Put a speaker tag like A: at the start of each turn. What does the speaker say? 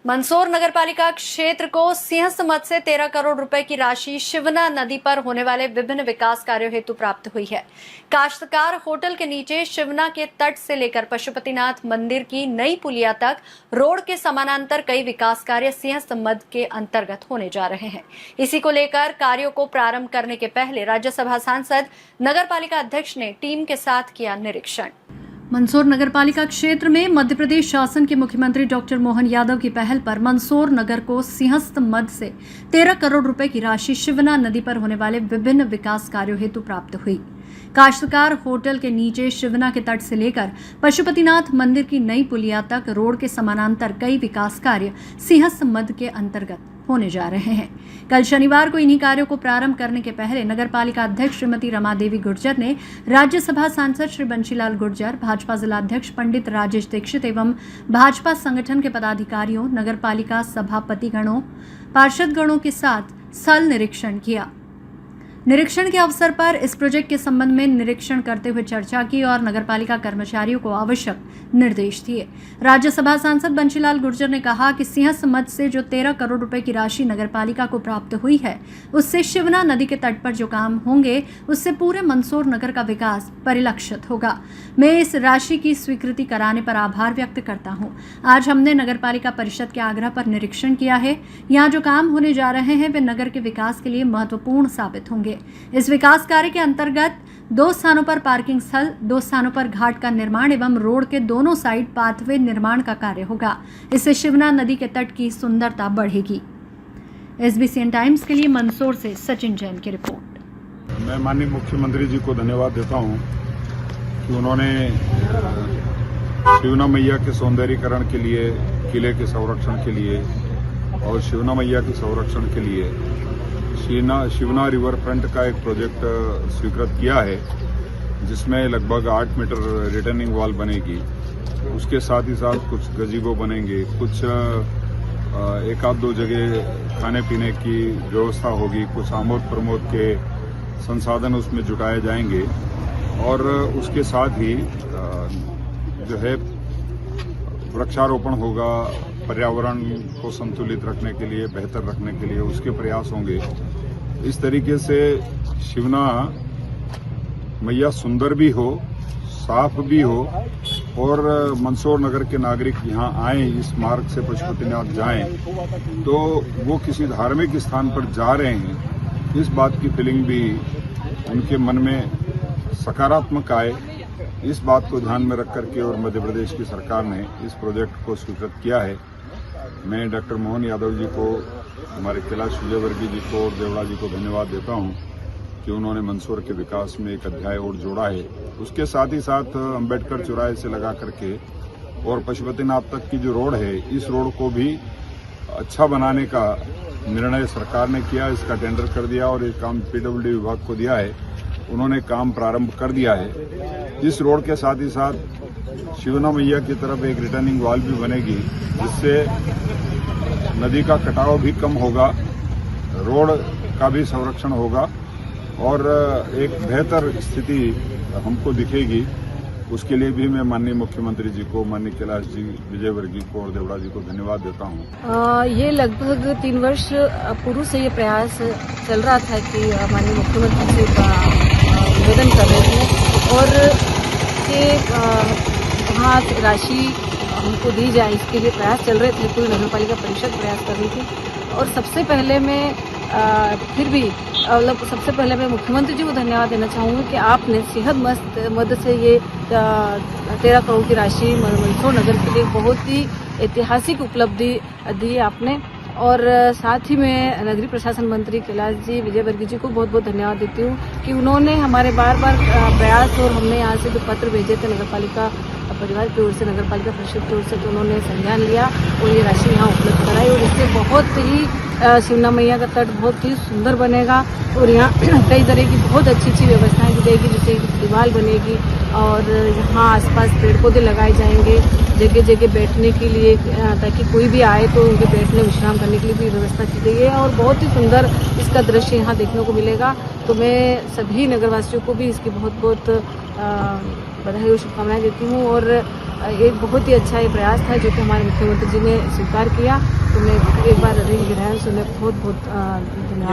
A: मंदसौर नगरपालिका क्षेत्र को सिंहस्थ मद से 13 करोड़ रुपए की राशि शिवना नदी पर होने वाले विभिन्न विकास कार्यों हेतु प्राप्त हुई है। काश्तकार होटल के नीचे शिवना के तट से लेकर पशुपतिनाथ मंदिर की नई पुलिया तक रोड के समानांतर कई विकास कार्य सिंहस्थ मद के अंतर्गत होने जा रहे हैं। इसी को लेकर कार्यों को प्रारंभ करने के पहले राज्यसभा सांसद नगरपालिका अध्यक्ष ने टीम के साथ किया निरीक्षण। मंदसौर नगरपालिका क्षेत्र में मध्य प्रदेश शासन के मुख्यमंत्री डॉक्टर मोहन यादव की पहल पर मंदसौर नगर को सिंहस्थ मद से 13 करोड़ रुपए की राशि शिवना नदी पर होने वाले विभिन्न विकास कार्यों हेतु प्राप्त हुई। काश्तकार होटल के नीचे शिवना के तट से लेकर पशुपतिनाथ मंदिर की नई पुलिया तक रोड के समानांतर कई विकास कार्य सिंहस्थ मद के अंतर्गत होने जा रहे हैं। कल शनिवार को इन्हीं कार्यों को प्रारंभ करने के पहले नगरपालिका अध्यक्ष श्रीमती रमा देवी गुर्जर ने राज्यसभा सांसद श्री बंशीलाल गुर्जर, भाजपा जिलाध्यक्ष पंडित राजेश दीक्षित एवं भाजपा संगठन के पदाधिकारियों, नगरपालिका सभापतिगणों, पार्षदगणों के साथ स्थल निरीक्षण किया। निरीक्षण के अवसर पर इस प्रोजेक्ट के संबंध में निरीक्षण करते हुए चर्चा की और नगरपालिका कर्मचारियों को आवश्यक निर्देश दिए। राज्यसभा सांसद बंशीलाल गुर्जर ने कहा कि सिंहस्थ मद से जो 13 करोड़ रुपए की राशि नगरपालिका को प्राप्त हुई है, उससे शिवना नदी के तट पर जो काम होंगे उससे पूरे मंदसौर नगर का विकास परिलक्षित होगा। मैं इस राशि की स्वीकृति कराने पर आभार व्यक्त करता हूँ। आज हमने नगरपालिका परिषद के आग्रह पर निरीक्षण किया है। यहाँ जो काम होने जा रहे हैं वे नगर के विकास के लिए महत्वपूर्ण साबित होंगे। इस विकास कार्य के अंतर्गत 2 स्थानों पर पार्किंग स्थल, 2 स्थानों पर घाट का निर्माण एवं रोड के दोनों साइड पाथवे निर्माण का कार्य होगा। इससे शिवना नदी के तट की सुंदरता बढ़ेगी। SBCN टाइम्स के लिए मंदसौर से सचिन जैन की रिपोर्ट।
B: मैं माननीय मुख्यमंत्री जी को धन्यवाद देता हूं कि उन्होंने शिवना मैया के सौंदर्यीकरण के लिए, किले के संरक्षण के लिए और शिवना मैया के संरक्षण के लिए शिवना रिवर फ्रंट का एक प्रोजेक्ट स्वीकृत किया है, जिसमें लगभग 8 मीटर रिटर्निंग वॉल बनेगी। उसके साथ ही साथ कुछ गजीबो बनेंगे, कुछ एक आध 2 जगह खाने पीने की व्यवस्था होगी, कुछ आमोद प्रमोद के संसाधन उसमें जुटाए जाएंगे और उसके साथ ही जो है वृक्षारोपण होगा। पर्यावरण को संतुलित रखने के लिए, बेहतर रखने के लिए उसके प्रयास होंगे। इस तरीके से शिवना मैया सुंदर भी हो, साफ भी हो और मंदसौर नगर के नागरिक यहाँ आए, इस मार्ग से पशुपतिनाथ जाएं तो वो किसी धार्मिक स्थान पर जा रहे हैं, इस बात की फीलिंग भी उनके मन में सकारात्मक आए। इस बात को ध्यान में रख करके और मध्य प्रदेश की सरकार ने इस प्रोजेक्ट को स्वीकृत किया है। मैं डॉक्टर मोहन यादव जी को, हमारे कैलाश विजयवर्गीय जी को और देवड़ा जी को धन्यवाद देता हूं कि उन्होंने मंदसौर के विकास में एक अध्याय और जोड़ा है। उसके साथ ही साथ अंबेडकर चौराहे से लगा करके और पशुपतिनाथ तक की जो रोड है, इस रोड को भी अच्छा बनाने का निर्णय सरकार ने किया। इसका टेंडर कर दिया और ये काम PWD विभाग को दिया है। उन्होंने काम प्रारंभ कर दिया है। इस रोड के साथ ही साथ शिवना मैया की तरफ एक रिटर्निंग वॉल भी बनेगी, जिससे नदी का कटाव भी कम होगा, रोड का भी संरक्षण होगा और एक बेहतर स्थिति हमको दिखेगी। उसके लिए भी मैं माननीय मुख्यमंत्री जी को, माननीय कैलाश जी विजयवर्गीय को और देवड़ा जी को धन्यवाद देता हूँ।
C: ये लगभग 3 वर्ष पूर्व से ये प्रयास चल रहा था कि माननीय मुख्यमंत्री जी का निवेदन कर रहे थे और कि वहाँ राशि हमको दी जाए, इसके लिए प्रयास चल रहे थे। पूरी नगरपालिका परिषद प्रयास कर रही थी और सबसे पहले मैं सबसे पहले मैं मुख्यमंत्री जी को धन्यवाद देना चाहूँगी कि आपने सिंहस्थ मद से ये 13 करोड़ की राशि मंदसौर नगर के लिए बहुत ही ऐतिहासिक उपलब्धि दी आपने। और साथ ही मैं नगरीय प्रशासन मंत्री कैलाश जी विजयवर्गीय जी को बहुत बहुत धन्यवाद देती हूँ कि उन्होंने हमारे बार प्रयास और हमने यहाँ से जो पत्र भेजे थे नगरपालिका परिवार की ओर से, नगरपालिका परिषद की ओर से, तो उन्होंने संज्ञान लिया और ये राशि यहाँ उपलब्ध कराई और इससे बहुत ही शिवना मैया का तट बहुत ही सुंदर बनेगा और यहाँ कई तरह की बहुत अच्छी व्यवस्थाएं की जाएगी, जैसे दीवार बनेगी और यहाँ आसपास पेड़ पौधे लगाए जाएंगे, जगह जगह बैठने के लिए, ताकि कोई भी आए तो उनके बैठने विश्राम करने के लिए भी व्यवस्था की गई है और बहुत ही सुंदर इसका दृश्य यहाँ देखने को मिलेगा। तो मैं सभी नगरवासियों को भी इसकी बहुत बहुत बधाई और शुभकामनाएं देती हूँ। और एक बहुत ही अच्छा ये प्रयास था जो कि हमारे मुख्यमंत्री जी ने स्वीकार किया। तो मैं एक बार हृदय से उन्हें बहुत बहुत धन्यवाद।